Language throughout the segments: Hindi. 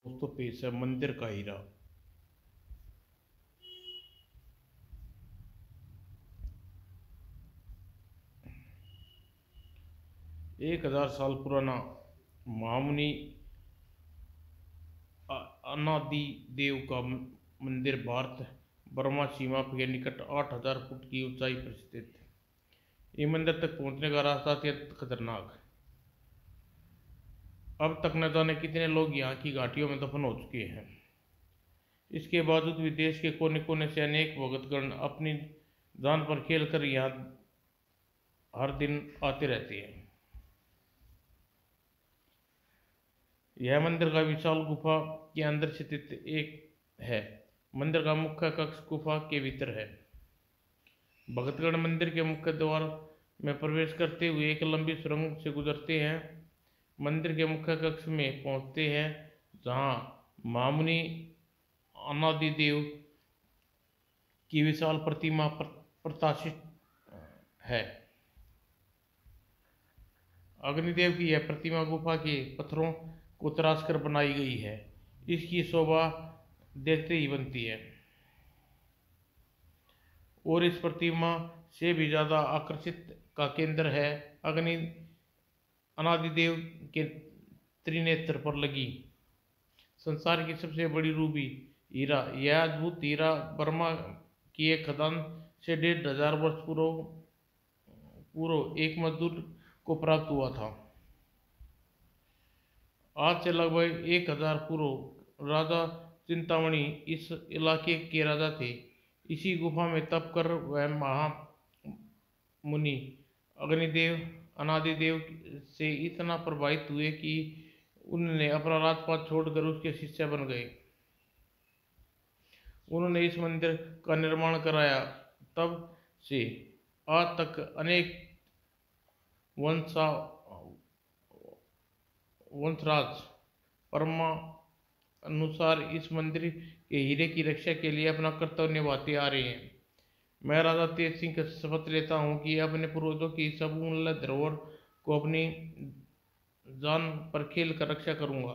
दोस्तों पेश है मंदिर का हीरा। 1000 साल पुराना महामुनि अनादि देव का मंदिर भारत बर्मा सीमा के निकट 8000 फुट की ऊंचाई पर स्थित है। ये मंदिर तक पहुंचने का रास्ता अत्यंत खतरनाक है। अब तक न जाने कितने लोग यहाँ की घाटियों में दफन हो चुके हैं। इसके बावजूद भी देश के कोने कोने से अनेक भगतगण अपनी जान पर खेल कर यहाँ हर दिन आते रहते हैं। यह मंदिर का विशाल गुफा के अंदर स्थित एक है। मंदिर का मुख्य कक्ष गुफा के भीतर है। भगतगण मंदिर के मुख्य द्वार में प्रवेश करते हुए एक लंबी सुरंग से गुजरते हैं। मंदिर के मुख्य कक्ष में पहुंचते हैं, जहां महामुनि अनादिदेव की विशाल प्रतिमा प्रकाशित है। अग्निदेव की यह प्रतिमा गुफा के पत्थरों को तराश कर बनाई गई है। इसकी शोभा देखते ही बनती है और इस प्रतिमा से भी ज़्यादा आकर्षित का केंद्र है अनादिदेव के त्रिनेत्र पर लगी संसार की सबसे बड़ी रूबी हीरा। यह अद्भुत हीरा बर्मा की एक खदान से 1500 वर्ष पूर्व एक मजदूर को प्राप्त हुआ था। आज से लगभग 1000 पूर्व राजा चिंतामणि इस इलाके के राजा थे। इसी गुफा में तप कर वह महामुनि अग्निदेव अनादिदेव से इतना प्रभावित हुए कि उन्होंने अपना राजपाट छोड़कर उसके शिष्य बन गए। उन्होंने इस मंदिर का निर्माण कराया। तब से आज तक अनेक वंशराज अनुसार इस मंदिर के हीरे की रक्षा के लिए अपना कर्तव्य निभाते आ रहे हैं। मैं राजा तेज सिंह का शपथ लेता हूँ कि अपने पूर्वजों की इस अमूल्य धरोहर को अपनी जान पर खेल कर रक्षा करूँगा।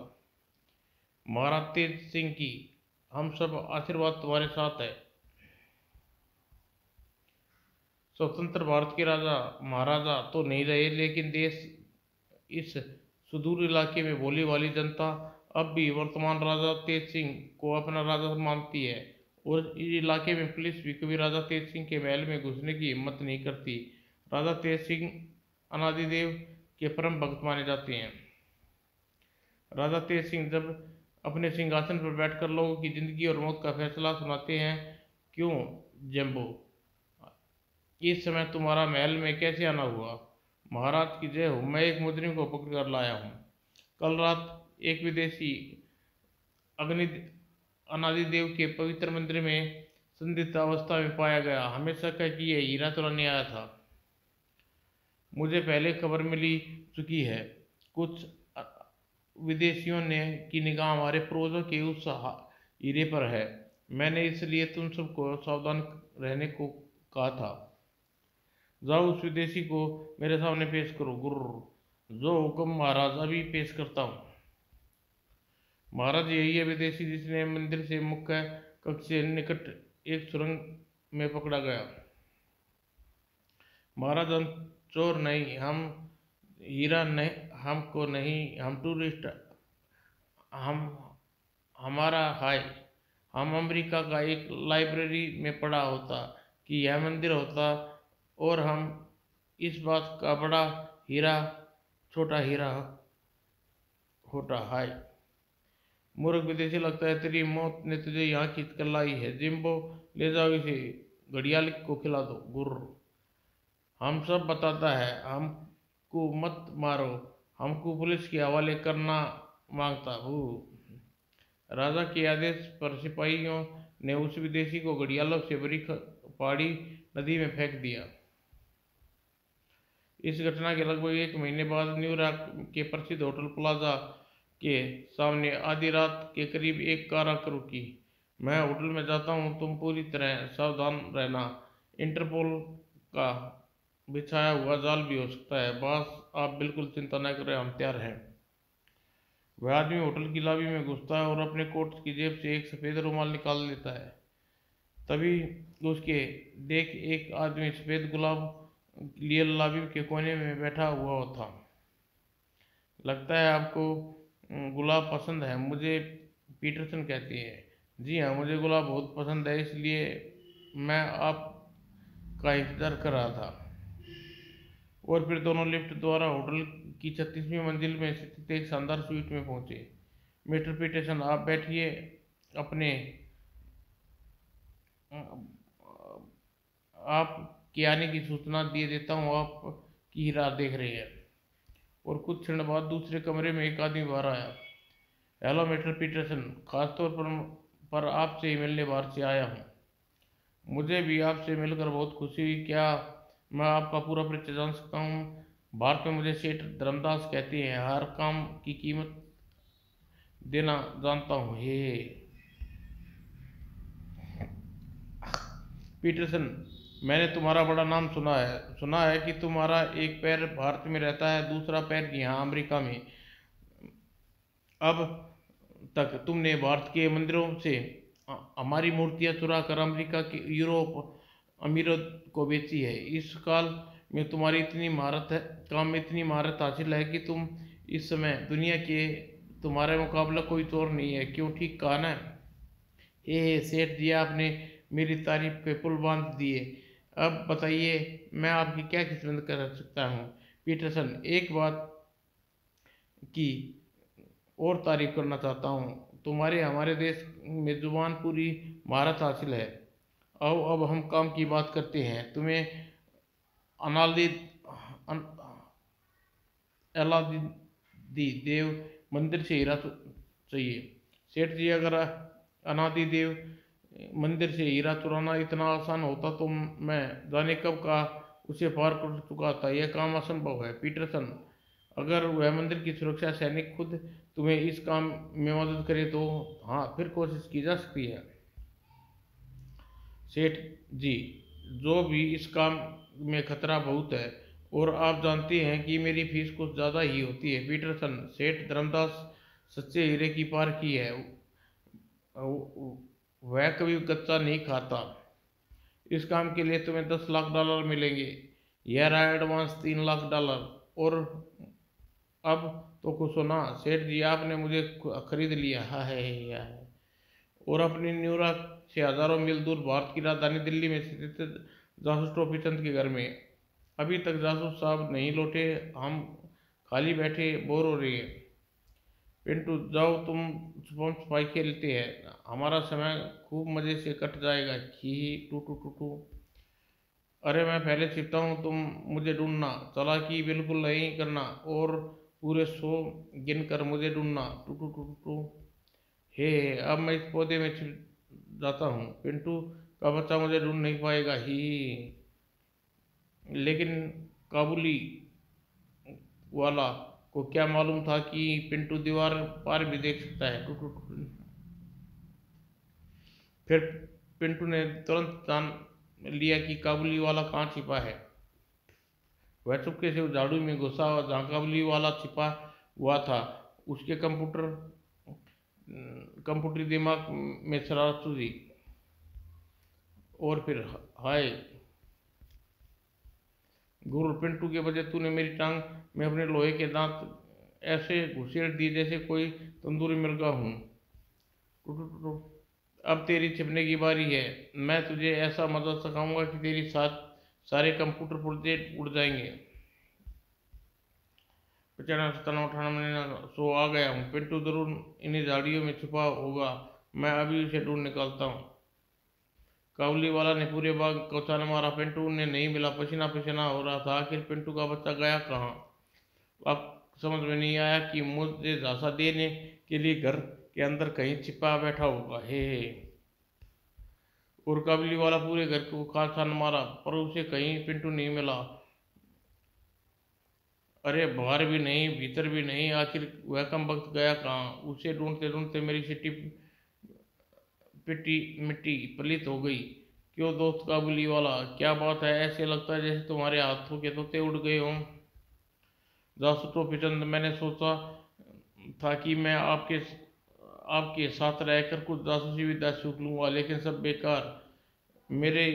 महाराज तेज सिंह की हम सब आशीर्वाद तुम्हारे साथ है। स्वतंत्र भारत के राजा महाराजा तो नहीं रहे, लेकिन देश इस सुदूर इलाके में बोली वाली जनता अब भी वर्तमान राजा तेज सिंह को अपना राजा मानती है और इस इलाके में पुलिस भी कभी राजा तेज सिंह के महल में घुसने की हिम्मत नहीं करती। राजा तेज सिंह अनादिदेव के परम भक्त माने जाते हैं। राजा तेज सिंह जब अपने सिंहासन पर बैठकर लोगों की जिंदगी और मौत का फैसला सुनाते हैं, क्यों जम्बो, इस समय तुम्हारा महल में कैसे आना हुआ? महाराज की जय हो। मैं एक मुजरिम को पकड़ कर लाया हूँ। कल रात एक विदेशी अनादिदेव के पवित्र मंदिर में संदिग्ध अवस्था में पाया गया। हमें शक है कि यह हीरा चुराने आया था। मुझे पहले खबर मिली चुकी है। कुछ विदेशियों ने की निगाह हमारे पूर्वजों के उस हीरे पर है। मैंने इसलिए तुम सबको सावधान रहने को कहा था। जाओ उस विदेशी को मेरे सामने पेश करो। गुर्र, जो हुक्म महाराज, अभी पेश करता हूँ। महाराज, यही है विदेशी जिसने मंदिर से मुख्य कक्ष से निकट एक सुरंग में पकड़ा गया। महाराज, हम चोर नहीं, हम हीरा नहीं, हमको नहीं, हम टूरिस्ट, हम हमारा हाय, हम अमेरिका का एक लाइब्रेरी में पढ़ा होता कि यह मंदिर होता और हम इस बात का बड़ा हीरा छोटा हीरा होता। हाय मूर्ख विदेशी, लगता है तेरी मौत ने तुझे यहाँ खींच कर लाई है। जिम्बो, ले जाओ इसे, घड़ियाल को खिला दो। गुर्र, हम सब बताता है, हमको मत मारो, हमको पुलिस के हवाले करना मांगता हूँ। राजा के आदेश पर सिपाहियों ने उस विदेशी को घड़ियालों से भरी पहाड़ी नदी में फेंक दिया। इस घटना के लगभग 1 महीने बाद न्यूयॉर्क के प्रसिद्ध होटल प्लाजा के सामने आधी रात के करीब एक कार आकर रुकी। मैं होटल में जाता हूँ, तुम पूरी तरह सावधान रहना। इंटरपोल का बिछाया हुआ जाल भी हो सकता है। बॉस, आप बिल्कुल चिंता न करें, हम तैयार हैं। वह आदमी होटल की लॉबी में घुसता है और अपने कोट की जेब से एक सफ़ेद रुमाल निकाल लेता है। तभी उसके देख एक आदमी सफ़ेद गुलाब लिए लॉबी के कोने में बैठा हुआ था। लगता है आपको गुलाब पसंद है, मुझे पीटरसन कहती है। जी हाँ, मुझे गुलाब बहुत पसंद है, इसलिए मैं आपका इंतज़ार कर रहा था। और फिर दोनों लिफ्ट द्वारा होटल की 36वीं मंजिल में स्थित एक शानदार स्वीट में पहुंचे। मिस्टर पीटरसन, आप बैठिए, अपने आपके आने की सूचना दिए देता हूँ, आप की राह देख रहे हैं। और कुछ क्षण बाद दूसरे कमरे में एक आदमी बाहर आया। हेलो मिस्टर पीटरसन, खासतौर पर आपसे ही मिलने बाहर से आया हूँ। मुझे भी आपसे मिलकर बहुत खुशी हुई। क्या मैं आपका पूरा परिचय जान सकता हूँ? भारत में मुझे सेठ धर्मदास कहते हैं, हर काम की कीमत देना जानता हूँ। हे पीटरसन, मैंने तुम्हारा बड़ा नाम सुना है कि तुम्हारा एक पैर भारत में रहता है, दूसरा पैर यहाँ अमेरिका में। अब तक तुमने भारत के मंदिरों से हमारी मूर्तियां चुरा कर अमेरिका के यूरोप अमीरों को बेची है। इस काल में तुम्हारी इतनी महारत है, काम में इतनी महारत हासिल है कि तुम इस समय दुनिया के तुम्हारे मुकाबला कोई चोर नहीं है। क्यों, ठीक कहा ना? सेठ जी, आपने मेरी तारीफ पे पुल बांध दिए। अब बताइए, मैं आपकी क्या खिदमत कर सकता हूँ? पीटरसन, एक बात की और तारीफ करना चाहता हूँ, तुम्हारे हमारे देश में जुबान पूरी महारत हासिल है। अब हम काम की बात करते हैं। तुम्हें अनादि अन- अलादि देव मंदिर से हीरा चाहिए। सेठ जी, अगर अनादि देव मंदिर से हीरा चुराना इतना आसान होता तो मैं जाने कब का उसे पार कर चुका था। यह काम असंभव है। पीटरसन, अगर वह मंदिर की सुरक्षा सैनिक खुद तुम्हें इस काम में मदद करे तो हाँ, फिर कोशिश की जा सकती है। सेठ जी, जो भी इस काम में खतरा बहुत है, और आप जानते हैं कि मेरी फीस कुछ ज़्यादा ही होती है। पीटरसन, सेठ धर्मदास सच्चे हीरे की पारखी है, वह कभी कच्चा नहीं खाता। इस काम के लिए तुम्हें $10 लाख मिलेंगे। यह रहा एडवांस $3 लाख। और अब तो खुश हो ना सेठ जी, आपने मुझे खरीद लिया है। और अपनी न्यूयॉर्क से हजारों मील दूर भारत की राजधानी दिल्ली में स्थित जासूस टोपी चंद के घर में अभी तक जासूस साहब नहीं लौटे। हम खाली बैठे बोर हो रही है। पिंटू, जाओ, तुम छुपम छुपाई खेलते हैं, हमारा समय खूब मज़े से कट जाएगा। ही टू टू टू टू। अरे मैं पहले छिपता हूँ, तुम मुझे ढूंढना, चालाकी बिल्कुल नहीं करना, और पूरे 100 गिन कर मुझे ढूंढना। टू टू टू टू। हे, अब मैं इस पौधे में छिप जाता हूँ, पिंटू का बच्चा मुझे ढूंढ नहीं पाएगा। ही लेकिन काबुली वाला को क्या मालूम था कि पिंटू दीवार पार भी देख सकता है। टू टू टू। फिर पिंटू ने तुरंत जान लिया कि काबुली वाला कहाँ छिपा है। वह चुपके से उस झाड़ू में घुसा और जहाँ काबुली वाला छिपा हुआ था उसके कंप्यूटरी दिमाग में शरारत सूझी। और फिर, हाय गुरु, पिंटू के बजाय तूने मेरी टांग में अपने लोहे के दांत ऐसे घुसेड़ दिए जैसे कोई तंदूरी मुर्गा हूँ। अब तेरी छिपने की बारी है। मैं तुझे ऐसा मजा सिखाऊंगा कि तेरी साथ सारे कंप्यूटर पुर्जे उड़ जाएंगे। 95 97 98 100 आ गया हूँ। पिंटू जरूर इन्हीं झाड़ियों में छुपा होगा, मैं अभी उसे ढूंढ निकालता हूँ। काबुली वाला ने पूरे बाग को छान मारा, पिंटू ने नहीं मिला। पसीना पसीना हो रहा था। आखिर पिंटू का बच्चा गया कहाँ? अब समझ में नहीं आया कि मुझे झांसा देने के लिए घर के अंदर कहीं छिपा बैठा होगा। हे। और काबुली वाला पूरे घर को खा छान मारा, पर उसे कहीं पिंटू नहीं मिला। अरे बाहर भी नहीं, भीतर भी नहीं, आखिर वह कम वक्त गया कहाँ? उसे ढूंढते ढूंढते मेरी सिटी पिटी मिट्टी पलित हो गई। क्यों दोस्त काबुली वाला, क्या बात है? ऐसे लगता है जैसे तुम्हारे हाथों के तोते उड़ गए हों। जासूस टोपी चंद, मैंने सोचा था कि मैं आपके साथ रहकर कुछ जासूसी विद्या सीख लूँगा, लेकिन सब बेकार। मेरे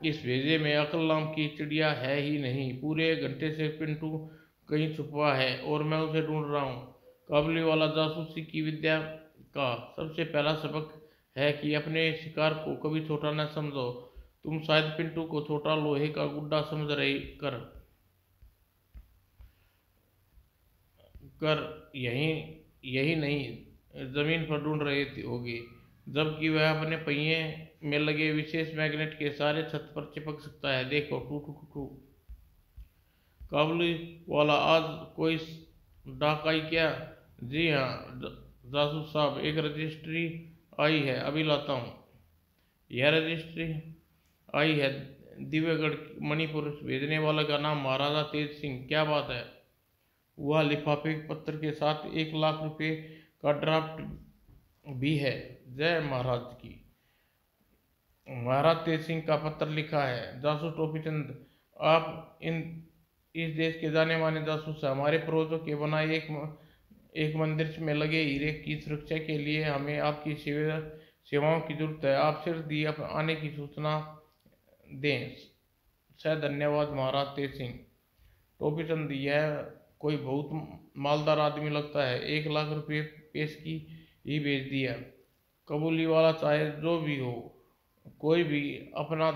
इस भेजे में अकल नाम की चिड़िया है ही नहीं। पूरे 1 घंटे से पिंटू कहीं छुपा है और मैं उसे ढूंढ रहा हूँ। काबुली वाला जासूसी की विद्या का सबसे पहला सबक है कि अपने शिकार को कभी छोटा न समझो। तुम शायद पिंटू को छोटा लोहे का गुड्डा समझ रहे कर कर यही यही नहीं जमीन पर ढूंढ रहे होगे, जबकि वह अपने पहिए में लगे विशेष मैग्नेट के सारे छत पर चिपक सकता है। देखो, टू टू टू टू। काबुली वाला, आज कोई डाकाई क्या? जी हाँ जासूस साहब, एक रजिस्ट्री आई है, अभी लाता हूँ। यह रजिस्ट्री आई है दिव्यगढ़ मणिपुर। भेजने वाले का नाम महाराजा तेज सिंह। क्या बात है? वह लिफाफे पत्र के साथ 1 लाख रुपए का ड्राफ्ट भी है। जय महाराज की। महाराज तेज सिंह का पत्र लिखा है। जासूस टोपीचंद, आप इस देश के जाने माने जासूस हैं। हमारे पूर्वजों के बनाए एक मंदिर में लगे हीरे की सुरक्षा के लिए हमें आपकी सेवाओं की जरूरत है। आप सिर्फ दिए आने की सूचना दें। सह धन्यवाद महाराज तेज सिंह। टोपीचंद, यह कोई बहुत मालदार आदमी लगता है। 1 लाख रुपए पेश की ही भेज दिया। कबूली वाला, चाहे जो भी हो, कोई भी अपना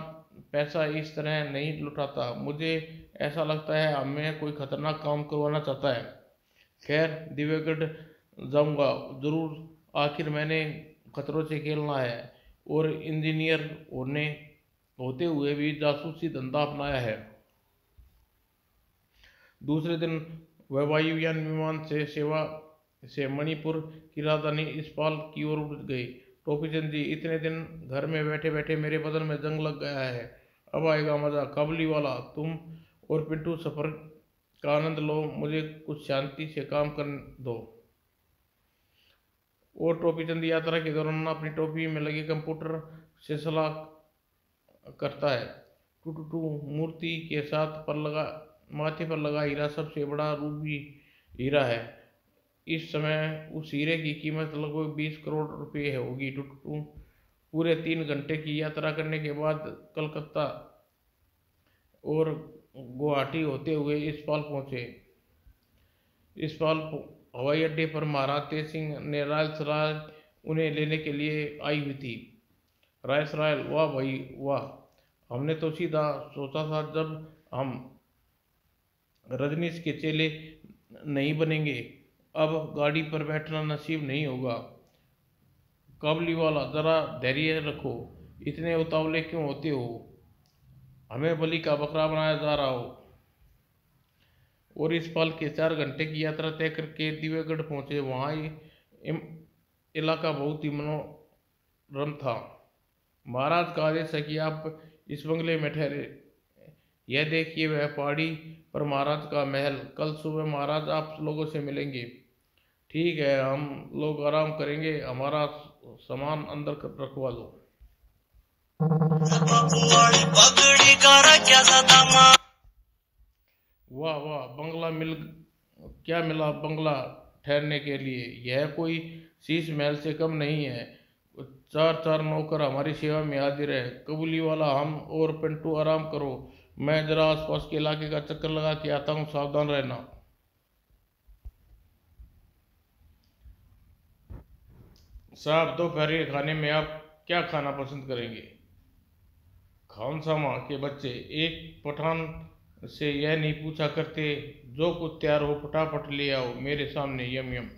पैसा इस तरह नहीं लुटाता। मुझे ऐसा लगता है हमें कोई खतरनाक काम करवाना चाहता है। खैर, दिव्यगढ़ जाऊंगा जरूर, आखिर मैंने खतरों से खेलना है और इंजीनियर होते हुए भी जासूसी धंधा अपनाया है। दूसरे दिन वह वायुयान विमान से सेवा से मणिपुर की राजधानी इस्पाल की ओर उड़ गई। टोपीचंद जी, इतने दिन घर में बैठे बैठे मेरे बदन में जंग लग गया है। अब आएगा मजा। काबुली वाला, तुम और पिंटू सफर का आनंद लो, मुझे कुछ शांति से काम करने दो। और टोपीचंद यात्रा के दौरान अपनी टोपी में लगे कंप्यूटर से सलाह करता है। टू टू टू। मूर्ति के साथ माथे पर लगा हीरा सबसे बड़ा रूबी हीरा है। इस समय उस हीरे की कीमत लगभग 20 करोड़ रुपए होगी। टू टू टू। पूरे 3 घंटे की यात्रा करने के बाद कलकत्ता और गुवाहाटी होते हुए इस्पाल पहुंचे। इस्पाल हवाई अड्डे पर महाराज तेज सिंह ने रॉयल सराय उन्हें लेने के लिए आई हुई थी। रॉयल सराय? वाह भाई वाह, हमने तो सीधा सोचा था जब हम रजनीश के चेले नहीं बनेंगे, अब गाड़ी पर बैठना नसीब नहीं होगा। काबुली वाला, जरा धैर्य रखो, इतने उतावले क्यों होते हो? हमें बलि का बकरा बनाया जा रहा हो। और इस पल के 4 घंटे की यात्रा तय करके दिव्यगढ़ पहुंचे। वहाँ इलाका बहुत ही मनोरम था। महाराज का आदेश है कि आप इस बंगले में ठहरे। यह देखिए वह पहाड़ी पर महाराज का महल। कल सुबह महाराज आप लोगों से मिलेंगे। ठीक है, हम लोग आराम करेंगे, हमारा सामान अंदर रखवा लो। वाह वाह, क्या मिला बंगला ठहरने के लिए? यह कोई शीश महल से कम नहीं है। 4 नौकर हमारी सेवा में हाजिर है। कबूली वाला, हम और पिंटू आराम करो, मैं जरा आसपास के इलाके का चक्कर लगा के आता हूँ, सावधान रहना। साहब, दोपहर के खाने में आप क्या खाना पसंद करेंगे? खानसामा के बच्चे एक पठान से यह नहीं पूछा करते। जो कुछ तैयार हो फटाफट ले आओ मेरे सामने, यम यम।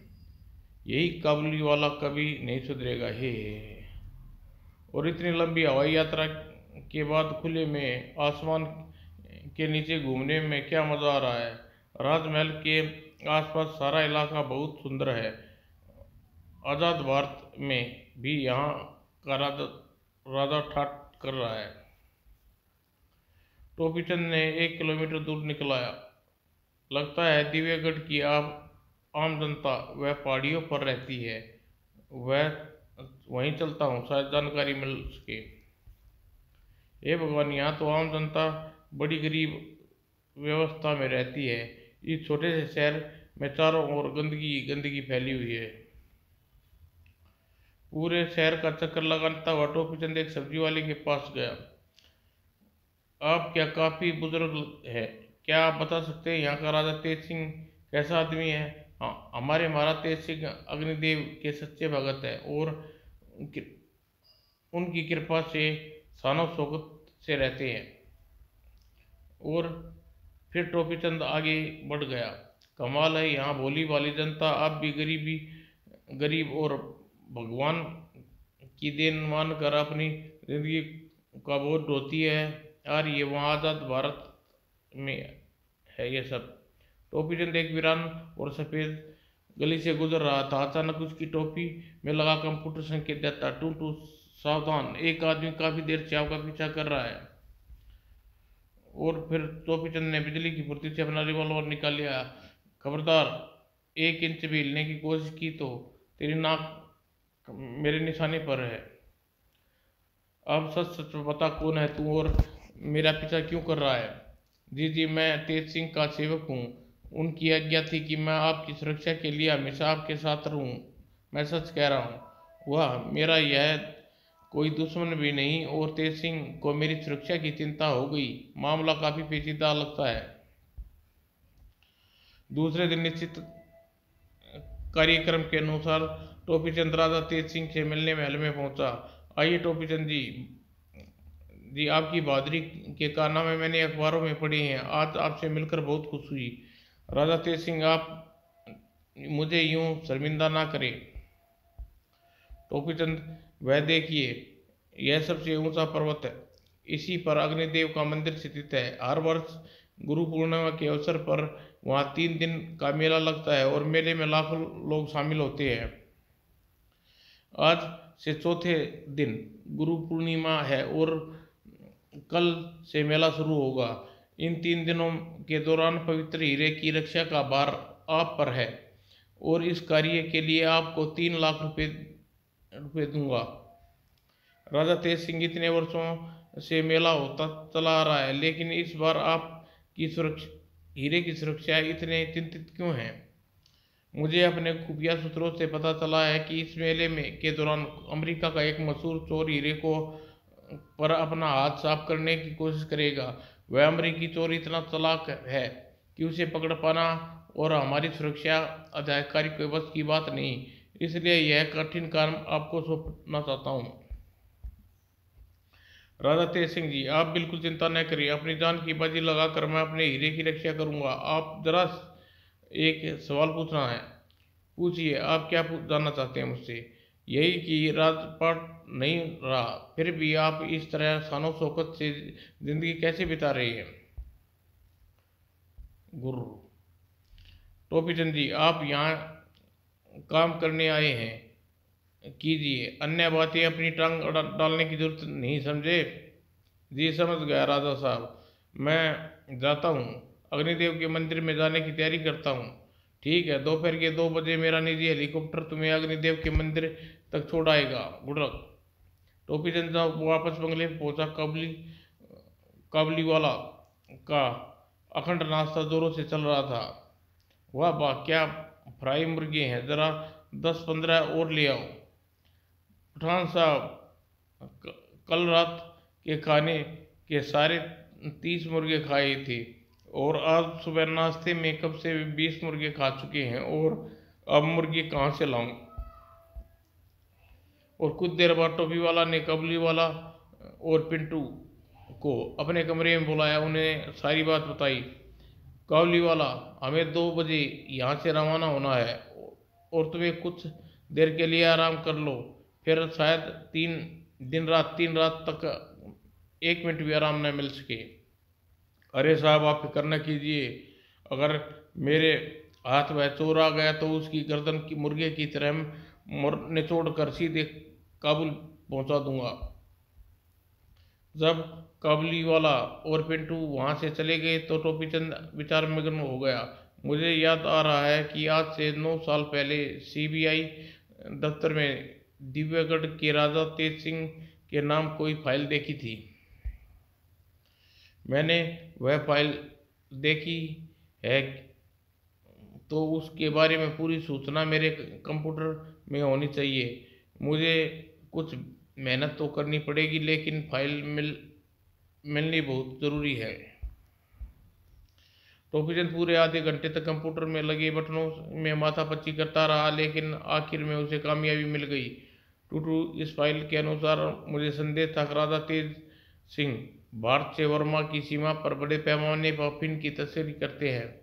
यही काबुली वाला कभी नहीं सुधरेगा, हे। और इतनी लंबी हवाई यात्रा के बाद खुले में आसमान के नीचे घूमने में क्या मज़ा आ रहा है। राजमहल के आसपास सारा इलाका बहुत सुंदर है। आज़ाद भारत में भी यहाँ का राजा ठाट कर रहा है। टोपीचंद ने 1 किलोमीटर दूर निकलाया। लगता है दिव्यगढ़ की आम जनता वह पहाड़ियों पर रहती है। वहीं चलता हूँ, शायद जानकारी मिल सके। हे भगवान, यहाँ तो आम जनता बड़ी गरीब व्यवस्था में रहती है। इस छोटे से शहर में चारों ओर गंदगी गंदगी फैली हुई है। पूरे शहर का चक्कर लगाता हुआ टोपी चंद एक सब्जी वाले के पास गया। आप क्या काफी बुजुर्ग है, क्या आप बता सकते हैं यहाँ का राजा तेज सिंह कैसा आदमी है? हाँ, हमारे महाराज तेज सिंह अग्निदेव के सच्चे भगत है और उनकी कृपा से शानो शौकत से रहते हैं। और फिर टोपी चंद आगे बढ़ गया। कमाल है, यहाँ भोली भाली जनता आप भी गरीब और भगवान की देन मानकर अपनी जिंदगी का बोझ ढोती है यार। ये वहाँ आज़ाद भारत में है ये सब। टोपी चंद एक वीरान और सफ़ेद गली से गुजर रहा था। अचानक उसकी टोपी में लगा कंप्यूटर संकेत देता, टू टू सावधान, एक आदमी काफी देर से आपका पीछा कर रहा है। और फिर टोपी चंद ने बिजली की फुर्ती से अपना रिवॉल्वर निकाल लिया। खबरदार, 1 इंच भी हिलने की कोशिश की तो तेरी नाक मेरे निशाने पर है। अब सच सच बता, कौन है तू और मेरा पीछा क्यों कर रहा है? जी जी, मैं तेज सिंह का सेवक हूँ। उनकी आज्ञा थी कि मैं आपकी सुरक्षा के लिए हमेशा आपके साथ रहूँ। मैं सच कह रहा हूँ। वाह, मेरा यह कोई दुश्मन भी नहीं और तेज सिंह को मेरी सुरक्षा की चिंता हो गई। मामला काफी पेचीदा लगता है। दूसरे दिन निश्चित कार्यक्रम के अनुसार टोपी चंद राजा तेज सिंह से मिलने महल में पहुंचा। आइए टोपी चंद जी, आपकी बहादुरी के कारनामे मैंने अखबारों में पढ़े हैं। आज आपसे मिलकर बहुत खुश हुई। राजा तेज सिंह, आप मुझे यूं शर्मिंदा ना करें। टोपी चंद, वह देखिए, यह सबसे ऊंचा पर्वत है। इसी पर अग्निदेव का मंदिर स्थित है। हर वर्ष गुरु पूर्णिमा के अवसर पर वहाँ 3 दिन का मेला लगता है और मेले में लाखों लोग शामिल होते हैं। आज से चौथे दिन गुरु पूर्णिमा है और कल से मेला शुरू होगा। इन 3 दिनों के दौरान पवित्र हीरे की रक्षा का भार आप पर है और इस कार्य के लिए आपको 3 लाख रुपए दूंगा। राजा तेज सिंह, इतने वर्षों से मेला होता चला आ रहा है, लेकिन इस बार आपकी सुरक्षा, हीरे की सुरक्षा इतने चिंतित क्यों हैं? मुझे अपने खुफिया सूत्रों से पता चला है कि इस मेले में के दौरान अमेरिका का एक मशहूर चोर हीरे को पर अपना हाथ साफ करने की कोशिश करेगा। वह अमेरिकी चोर इतना चालाक है कि उसे पकड़ पाना और हमारी सुरक्षा अधिकारी के बस की बात नहीं। इसलिए यह कठिन काम आपको सौंपना चाहता हूँ। राजा तेज सिंह जी, आप बिल्कुल चिंता न करिए। अपनी जान की बाजी लगाकर मैं अपने हीरे की रक्षा करूंगा। आप जरा एक सवाल पूछना है। पूछिए, आप क्या जानना चाहते हैं मुझसे? यही कि राजपाट नहीं रहा, फिर भी आप इस तरह शानो शौकत से जिंदगी कैसे बिता रही हैं? गुरु टोपी चंद जी, आप यहाँ काम करने आए हैं, कीजिए। अन्य बातें अपनी टांग डालने की जरूरत नहीं, समझे? जी समझ गया राजा साहब, मैं जाता हूँ। अग्निदेव के मंदिर में जाने की तैयारी करता हूँ। ठीक है, दोपहर के 2 बजे मेरा निजी हेलीकॉप्टर तुम्हें अग्निदेव के मंदिर तक छोड़ आएगा। Good luck. टोपी चंद साहब वापस बंगले पहुंचा। काबली वाला का अखंड नाश्ता जोरों से चल रहा था। वाह वाह, क्या फ्राई मुर्गे हैं, जरा 10-15 और ले आओ। पठान साहब, कल रात के खाने के सारे 30 मुर्गे खाए थे और आज सुबह नाश्ते में कब से 20 मुर्गे खा चुके हैं और अब मुर्गे कहाँ से लाऊं? और कुछ देर बाद टोपी वाला ने कबली वाला और पिंटू को अपने कमरे में बुलाया, उन्हें सारी बात बताई। काबली वाला, हमें 2 बजे यहाँ से रवाना होना है और तुम्हें कुछ देर के लिए आराम कर लो। फिर शायद 3 दिन 3 रात तक 1 मिनट भी आराम न मिल सके। अरे साहब, आप फिक्र न कीजिए। अगर मेरे हाथ वह चोर आ गया तो उसकी गर्दन की मुर्गे की तरह निचोड़ कर सीधे काबुल पहुंचा दूंगा। जब काबली वाला और पिंटू वहां से चले गए तो टोपी चंद विचार मग्न हो गया। मुझे याद आ रहा है कि आज से 9 साल पहले सीबीआई दफ्तर में दिव्यगढ़ के राजा तेज सिंह के नाम कोई फाइल देखी थी। मैंने वह फाइल देखी है तो उसके बारे में पूरी सूचना मेरे कंप्यूटर में होनी चाहिए। मुझे कुछ मेहनत तो करनी पड़ेगी, लेकिन फाइल मिलनी बहुत ज़रूरी है। टोपीचंद पूरे आधे घंटे तक कंप्यूटर में लगे बटनों में माथापच्ची करता रहा, लेकिन आखिर में उसे कामयाबी मिल गई। टूटू, इस फाइल के अनुसार मुझे संदेह था कि राजा तेज सिंह भारत से वर्मा की सीमा पर बड़े पैमाने पर अफीम की तस्करी करते हैं,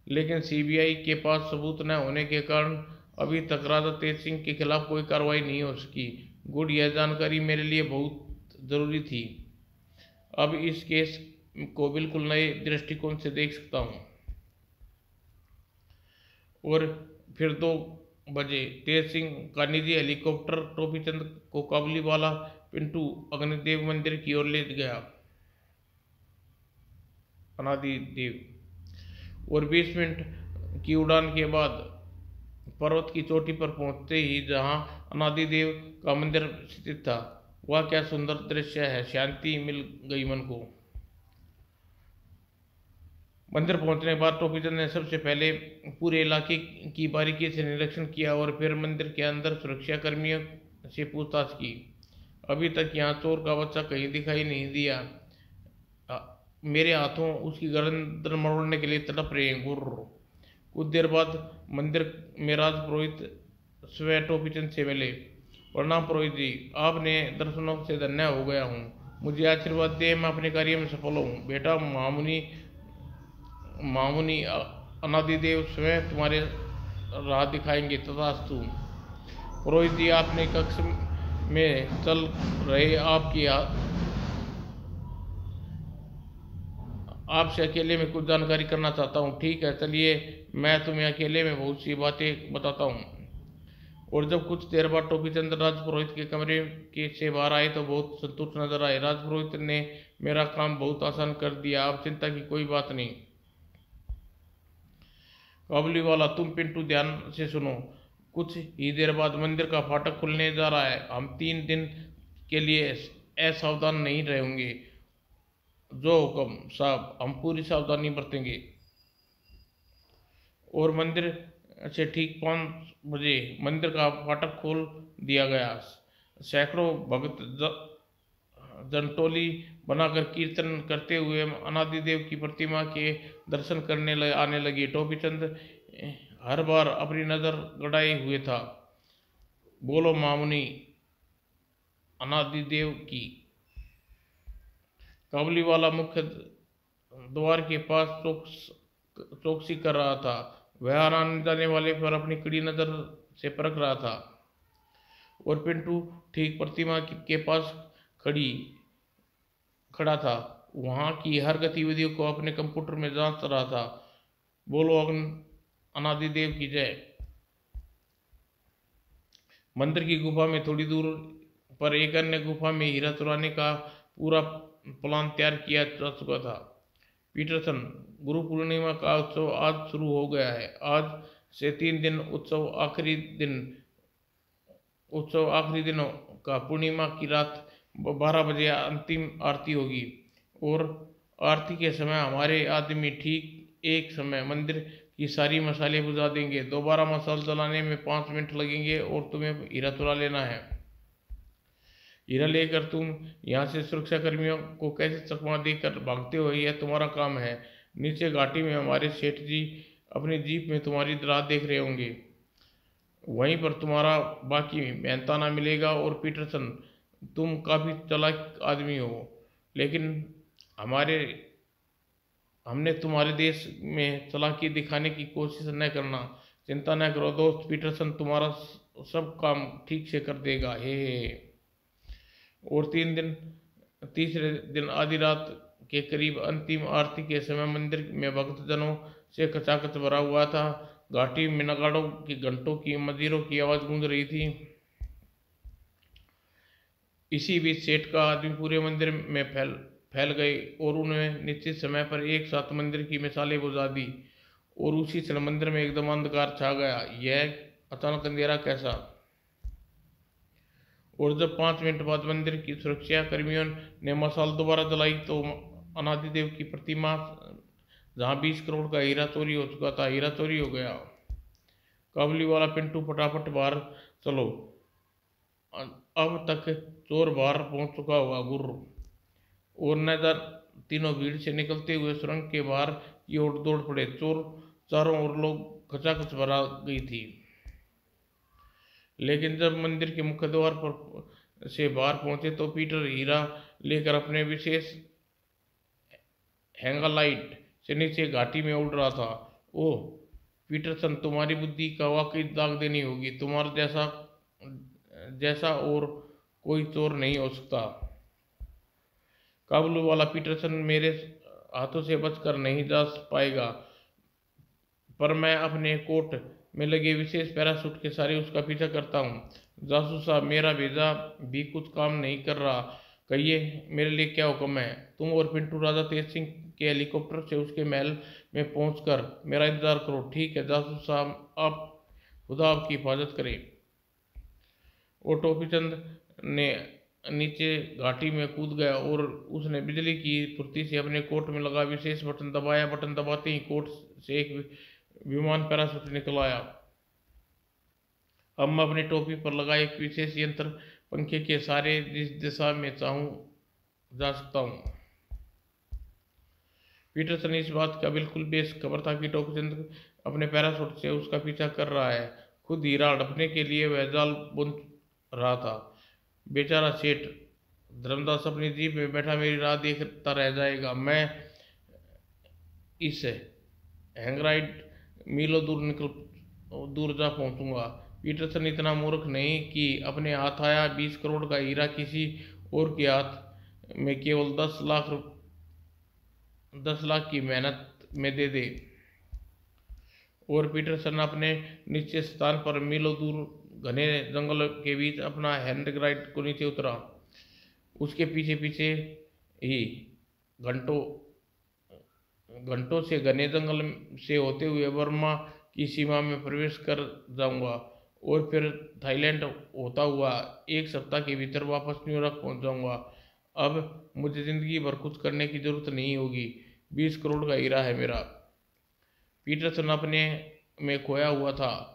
लेकिन सीबीआई के पास सबूत न होने के कारण अभी तक राजा तेज सिंह के खिलाफ कोई कार्रवाई नहीं हो सकी। गुड, यह जानकारी मेरे लिए बहुत ज़रूरी थी। अब इस केस को बिल्कुल नए दृष्टिकोण से देख सकता हूँ। और फिर 2 बजे तेज सिंह का निजी हेलीकॉप्टर टोपीचंद को काबुलीवाला पिंटू अग्निदेव मंदिर की ओर ले गया। अनादिदेव। और 20 मिनट की उड़ान के बाद पर्वत की चोटी पर पहुंचते ही जहां अनादिदेव का मंदिर स्थित था, वह क्या सुंदर दृश्य है। शांति मिल गई मन को। मंदिर पहुंचने के बाद टोपीचंद ने सबसे पहले पूरे इलाके की बारीकी से निरीक्षण किया और फिर मंदिर के अंदर सुरक्षा कर्मियों से पूछताछ की। अभी तक यहाँ चोर का बच्चा कहीं दिखाई नहीं दिया। मेरे हाथों उसकी गर्दन मरोड़ने के लिए तड़प रहे हैं। गुर्र। कुछ देर बाद मंदिर में राजपुरोहित स्वयं टोपीचंद से मिले। प्रणाम पुरोहित जी, आपने दर्शनों से धन्य हो गया हूँ। मुझे आशीर्वाद दे, मैं अपने कार्य में सफल हूँ। बेटा, मामुनि अनादिदेव स्वयं तुम्हारे राह दिखाएंगे। तथास्तु। पुरोहित जी, आपने कक्ष में चल रहे आपसे अकेले में कुछ जानकारी करना चाहता हूँ। ठीक है, चलिए, मैं तुम्हें अकेले में बहुत सी बातें बताता हूँ। और जब कुछ देर बाद टोपीचंद राजपुरोहित के कमरे से बाहर आए तो बहुत संतुष्ट नजर आए। राजपुरोहित ने मेरा काम बहुत आसान कर दिया, अब चिंता की कोई बात नहीं। काबुलीवाला, तुम पिंटू ध्यान से सुनो। कुछ ही देर बाद मंदिर का फाटक खुलने जा रहा है। हम 3 दिन के लिए असावधान नहीं रहेंगे। जो हुक्म साहब, हम पूरी सावधानी बरतेंगे। और मंदिर से ठीक 5 बजे मंदिर का फाटक खोल दिया गया। सैकड़ों भक्त जनटोली बनाकर कीर्तन करते हुए अनादिदेव की प्रतिमा के दर्शन करने आने लगे। टोपीचंद हर बार अपनी नजर गड़ाए हुए था। बोलो मामुनि अनादिदेव की। काबुलीवाला मुख्य द्वार के पास चौकसी कर रहा था। वह आने जाने वाले पर अपनी कड़ी नजर से परख रहा था। और पिंटू ठीक प्रतिमा के पास खड़ा था, वहां की हर गतिविधियों को अपने कंप्यूटर में जांच रहा था। बोलो अनादिदेव की जय। मंदिर की गुफा में थोड़ी दूर पर एक अन्य गुफा में हीरा चुराने का पूरा प्लान तैयार किया जा चुका था। पीटरसन, गुरु पूर्णिमा का उत्सव आज शुरू हो गया है। आज से 3 दिन उत्सव आखिरी दिन का पूर्णिमा की रात 12 बजे अंतिम आरती होगी। और आरती के समय हमारे आदमी ठीक एक समय मंदिर की सारी मसाले बुझा देंगे। दोबारा मसाल जलाने में 5 मिनट लगेंगे और तुम्हें हीरा चुरा लेना है। हीरा लेकर तुम यहाँ से सुरक्षा कर्मियों को कैसे चकमा देकर भागते हो, यह तुम्हारा काम है। नीचे घाटी में हमारे सेठ जी अपनी जीप में तुम्हारी राह देख रहे होंगे। वहीं पर तुम्हारा बाकी मेहनताना मिलेगा। और पीटरसन, तुम काफ़ी चालाक आदमी हो, लेकिन हमने तुम्हारे देश में चालाकी दिखाने की कोशिश न करना। चिंता न करो दोस्त, पीटरसन तुम्हारा सब काम ठीक से कर देगा। हे। और तीसरे दिन आधी रात के करीब अंतिम आरती के समय मंदिर में भक्तजनों से खचाखच भरा हुआ था। घाटी में नगाड़ों की, घंटों की, मजीरों की आवाज़ गूंज रही थी। इसी बीच सेठ का आदमी पूरे मंदिर में फैल गए और उन्होंने निश्चित समय पर एक साथ मंदिर की मिसालें बुझा दी। और उसी क्षण मंदिर में एकदम अंधकार छा गया। यह अचानक अंधेरा कैसा? और जब 5 मिनट बाद मंदिर की सुरक्षा कर्मियों ने मसाल दोबारा जलाई तो अनादिदेव की प्रतिमा जहाँ 20 करोड़ का हीरा चोरी हो चुका था, हीरा चोरी हो गया। काबुली वाला पिंटू फटाफट बाहर चलो, अब तक चोर बाहर पहुंच चुका होगा गुर्र। और नजर तीनों भीड़ से निकलते हुए सुरंग के बाहर की ओर दौड़ पड़े। चोर चारों ओर लोग खचाखच भरा गई थी। लेकिन जब मंदिर के मुख्य द्वार पर से बाहर पहुंचे तो पीटर हीरा लेकर अपने विशेष हैंगालाइट से नीचे घाटी में उड़ रहा था। ओह पीटरसन, तुम्हारी बुद्धि का वाकई दाग देनी होगी। तुम्हारा जैसा जैसा और कोई चोर नहीं हो सकता। काबुल वाला पीटरसन मेरे हाथों से बचकर नहीं जा पाएगा, पर मैं अपने कोट में लगे विशेष पैराशूट के सारे उसका पीछा करता हूँ। जासूस साहब, मेरा भेजा भी कुछ काम नहीं कर रहा। कहिए मेरे लिए क्या हुक्म है? तुम और पिंटू राजा तेज सिंह के हेलीकॉप्टर से उसके महल में पहुंचकर मेरा इंतजार करो। ठीक है जासूस साहब, आप खुदा आपकी हिफाजत करे। और टोपीचंद ने नीचे घाटी में कूद गया और उसने बिजली की फुर्ती से अपने कोट में लगा विशेष बटन दबाया। बटन दबाते ही कोट से एक विमान पैराशूट निकल आया। अब मैं अपनी टोपी पर लगा एक विशेष यंत्र पंखे के सहारे जिस दिशा में चाहूं जा सकता हूं। पीटरसन इस बात का बिल्कुल बेखबर था कि टोपीचंद अपने पैराशूट से उसका पीछा कर रहा है। खुद हीरा हड़पने के लिए वह जाल बुन रहा था। बेचारा सेठ धर्मदास अपनी जीप में बैठा मेरी राह देखता रह जाएगा। मैं इस हैंगराइड मीलों दूर जा पहुंचूंगा। पीटरसन इतना मूर्ख नहीं कि अपने हाथ आया 20 करोड़ का हीरा किसी और के हाथ में केवल 10 लाख की मेहनत में दे दे। और पीटरसन अपने निश्चित स्थान पर मीलों दूर घने जंगल के बीच अपना हैंडग्राइड को नीचे उतरा। उसके पीछे पीछे ही घंटों से घने जंगल से होते हुए बर्मा की सीमा में प्रवेश कर जाऊंगा और फिर थाईलैंड होता हुआ 1 सप्ताह के भीतर वापस न्यूयॉर्क पहुंच जाऊंगा। अब मुझे जिंदगी भर कुछ करने की जरूरत नहीं होगी। 20 करोड़ का हीरा है मेरा। पीटरसन अपने में खोया हुआ था।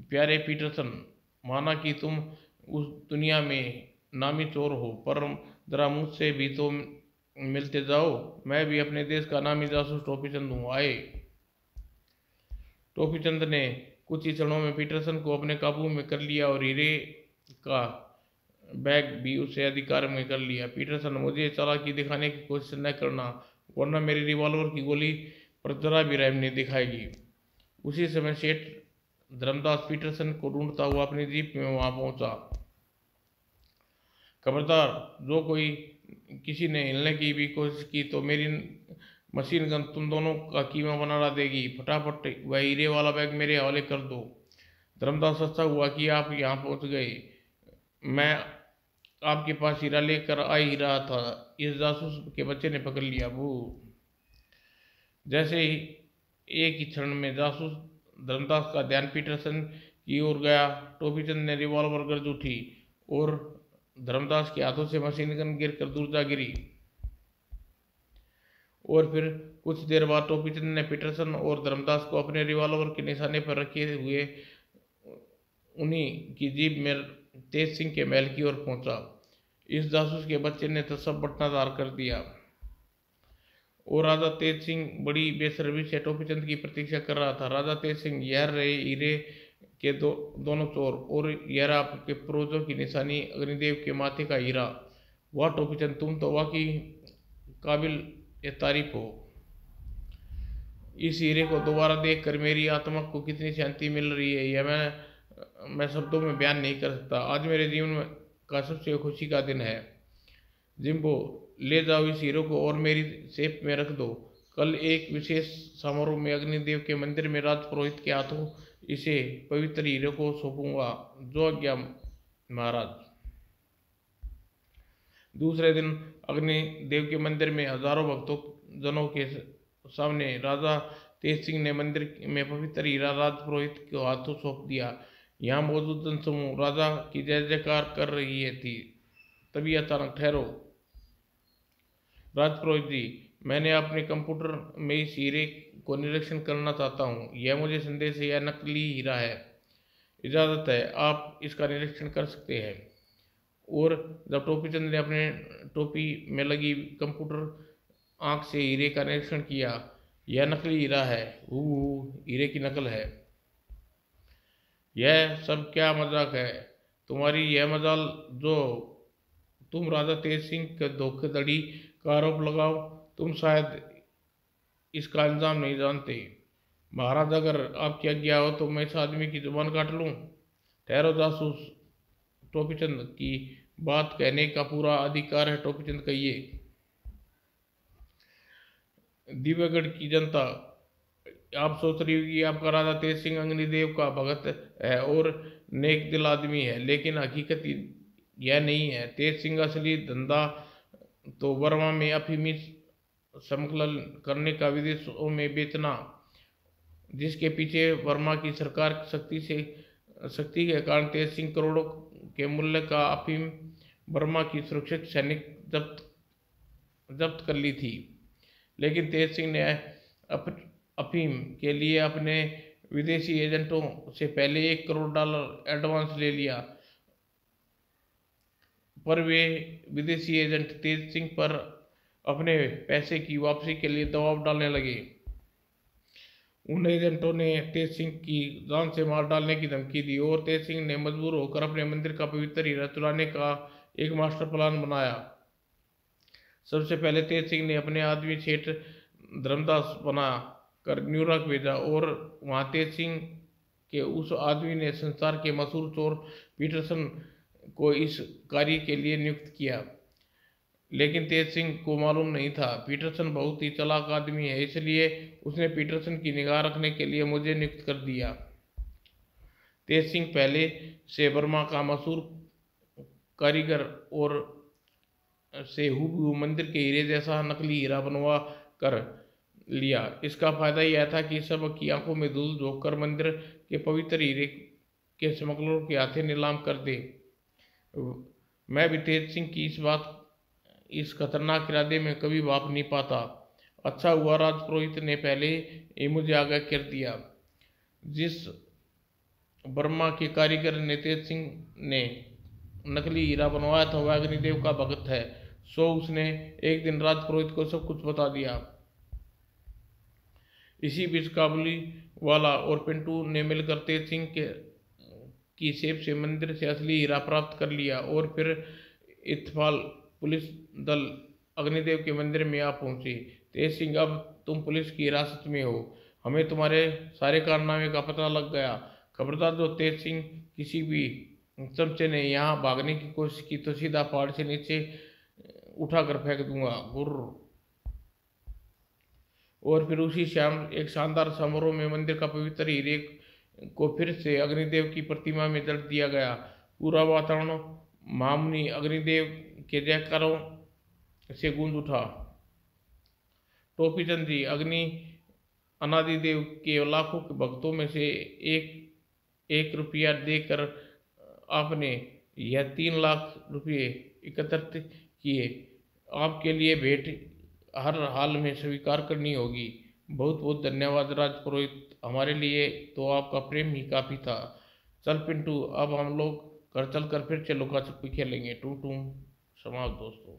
प्यारे पीटरसन, माना कि तुम उस दुनिया में नामी चोर हो, पर जरा मुझसे भी तो मिलते जाओ। मैं भी अपने देश का नामी जासूस टोपीचंद हूँ। आए। टोपीचंद ने कुछ ही क्षणों में पीटरसन को अपने काबू में कर लिया और हीरे का बैग भी उससे अधिकार में कर लिया। पीटरसन, मुझे चालाकी दिखाने की कोशिश न करना, वरना मेरी रिवॉल्वर की गोली पर जरा भी रहम नहीं दिखाएगी। उसी समय सेठ धर्मदास पीटरसन को ढूंढता हुआ अपनी जीप में वहां पहुंचा। खबरदार, जो कोई किसी ने हिलने की भी कोशिश की तो मेरी मशीन गन तुम दोनों का कीमा बना देगी। फटाफट वह हीरे वाला बैग मेरे हवाले कर दो। धर्मदास अच्छा हुआ कि आप यहाँ पहुँच गए। मैं आपके पास हीरा लेकर आ ही रहा था। इस जासूस के बच्चे ने पकड़ लिया। वो जैसे ही एक ही क्षण में जासूस धर्मदास का ध्यान पीटरसन की ओर गया, टोपीचंद ने रिवॉल्वर गर्ज उठी और धर्मदास के हाथों से मशीन गन गिर कर दूर जा गिरी। और फिर कुछ देर बाद टोपीचंद ने पीटरसन और धर्मदास को अपने रिवॉल्वर के निशाने पर रखे हुए उन्हीं की जीप में तेज सिंह के महल की ओर पहुंचा। इस जासूस के बच्चे ने तो सब बटनादार कर दिया और राजा तेज सिंह बड़ी बेशर्मी से टोपीचंद की प्रतीक्षा कर रहा था। राजा तेज सिंह, यह रहे हीरे के दोनों चोर और यह आपके पूर्वजों की निशानी, अग्निदेव के माथे का हीरा। वाह टोपीचंद, तुम तो वाकई काबिल तारीफ हो। इस हीरे को दोबारा देखकर मेरी आत्मा को कितनी शांति मिल रही है, यह मैं शब्दों में बयान नहीं कर सकता। आज मेरे जीवन का सबसे खुशी का दिन है। जिम्बो, ले जाओ इस हीरो को और मेरी सेफ में रख दो। कल एक विशेष समारोह में अग्निदेव के मंदिर में राजपुरोहित के हाथों इसे पवित्र हीरो को सौंपूंगा। जो आज्ञा महाराज। दूसरे दिन अग्निदेव के मंदिर में हजारों भक्तों जनों के सामने राजा तेज सिंह ने मंदिर में पवित्र हीरा राजपुरोहित के हाथों सौंप दिया। यहाँ मौजूद जनसमूह राजा की जय जयकार कर रही थी। तभी अचानक, ठहरो राजपुरोहित जी, मैंने अपने कंप्यूटर में इस हीरे को निरीक्षण करना चाहता हूँ। यह मुझे संदेश है या नकली हीरा है? इजाज़त है, आप इसका निरीक्षण कर सकते हैं। और जब टोपीचंद ने अपने टोपी में लगी कंप्यूटर आंख से हीरे का निरीक्षण किया, यह नकली हीरा है। हीरे की नकल है। यह सब क्या मजाक है? तुम्हारी यह मजाल जो तुम राजा तेज सिंह के धोखाधड़ी का आरोप लगाओ। तुम शायद इसका अंजाम नहीं जानते। महाराज, अगर आपकी आज्ञा हो तो मैं इस आदमी की जुबान काट लूं। ठहरो जासूस, टोपीचंद की बात कहने का पूरा अधिकार है। टोपीचंद कहिए। दिव्यगढ़ की जनता आप सोच रही होगी आपका राजा तेज सिंह अग्निदेव का भगत है और नेक दिल आदमी है, लेकिन हकीकत यह नहीं है। तेज सिंह असली धंधा तो बर्मा में अफीमी स्मगलन करने का, विदेशों में बेचना, जिसके पीछे बर्मा की सरकार शक्ति के कारण तेज सिंह करोड़ों के मूल्य का अफीम बर्मा की सुरक्षित सैनिक जब्त कर ली थी। लेकिन तेज सिंह ने अफीम के लिए अपने विदेशी एजेंटों से पहले $1 करोड़ एडवांस ले लिया। पर वे विदेशी एजेंट तेज सिंह पर अपने पैसे की वापसी के लिए दबाव डालने लगे। उन एजेंटों ने तेज सिंह की जान से मार डालने की धमकी दी और तेज सिंह ने मजबूर होकर अपने मंदिर का पवित्र हीरा चुराने का एक मास्टर प्लान बनाया। सबसे पहले तेज सिंह ने अपने आदमी सेठ धर्मदास बना कर न्यूयॉर्क भेजा और वहां तेज सिंह के उस आदमी ने संसार के मशहूर चोर पीटरसन को इस कार्य के लिए नियुक्त किया। लेकिन तेज सिंह को मालूम नहीं था पीटरसन बहुत ही चालाक आदमी है, इसलिए उसने पीटरसन की निगाह रखने के लिए मुझे नियुक्त कर दिया। तेज सिंह पहले से बर्मा का मशहूर कारीगर और से हूबहू मंदिर के हीरे जैसा नकली हीरा बनवा कर लिया। इसका फायदा यह था कि सब की आंखों में धूल झोंककर मंदिर के पवित्र हीरे के स्मगलरों के हाथे नीलाम कर दे। मैं भी तेज सिंह की इस खतरनाक इरादे में कभी भाप नहीं पाता। अच्छा हुआ राजपुरोहित ने पहले ही मुझे आगाह कर दिया। जिस बर्मा के कारीगर ने तेज सिंह ने नकली हीरा बनवाया था वह अग्निदेव का भगत है। सो उसने एक दिन राजपुरोहित को सब कुछ बता दिया। इसी बीच काबुली वाला और पिंटू ने मिलकर तेज सिंह की सेब से मंदिर से असली हीरा प्राप्त कर लिया और फिर इत्तफाल पुलिस दल अग्निदेव के मंदिर में आ पहुंचे। तेज सिंह, अब तुम पुलिस की हिरासत में हो। हमें तुम्हारे सारे कारनामे का पता लग गया। खबरदार, जो तेज सिंह किसी भी चमचे ने यहाँ भागने की कोशिश की तो सीधा पहाड़ से नीचे उठाकर फेंक दूंगा। गुर्र। और फिर उसी शाम एक शानदार समारोह में मंदिर का पवित्र हीरे को फिर से अग्निदेव की प्रतिमा में जड़ दिया गया। पूरा वातावरण महामुनि अग्निदेव के जयकारों से गूंज उठा। टोपीचंद जी, अग्नि अनादिदेव के लाखों के भक्तों में से एक रुपया देकर आपने यह 3 लाख रुपये एकत्रित किए। आपके लिए भेंट हर हाल में स्वीकार करनी होगी। बहुत बहुत धन्यवाद राजपुरोहित, हमारे लिए तो आपका प्रेम ही काफ़ी था। चल पिंटू, अब हम लोग घर चलकर फिर से लुका छुपी खेलेंगे। टू टू समाप्त दोस्तों।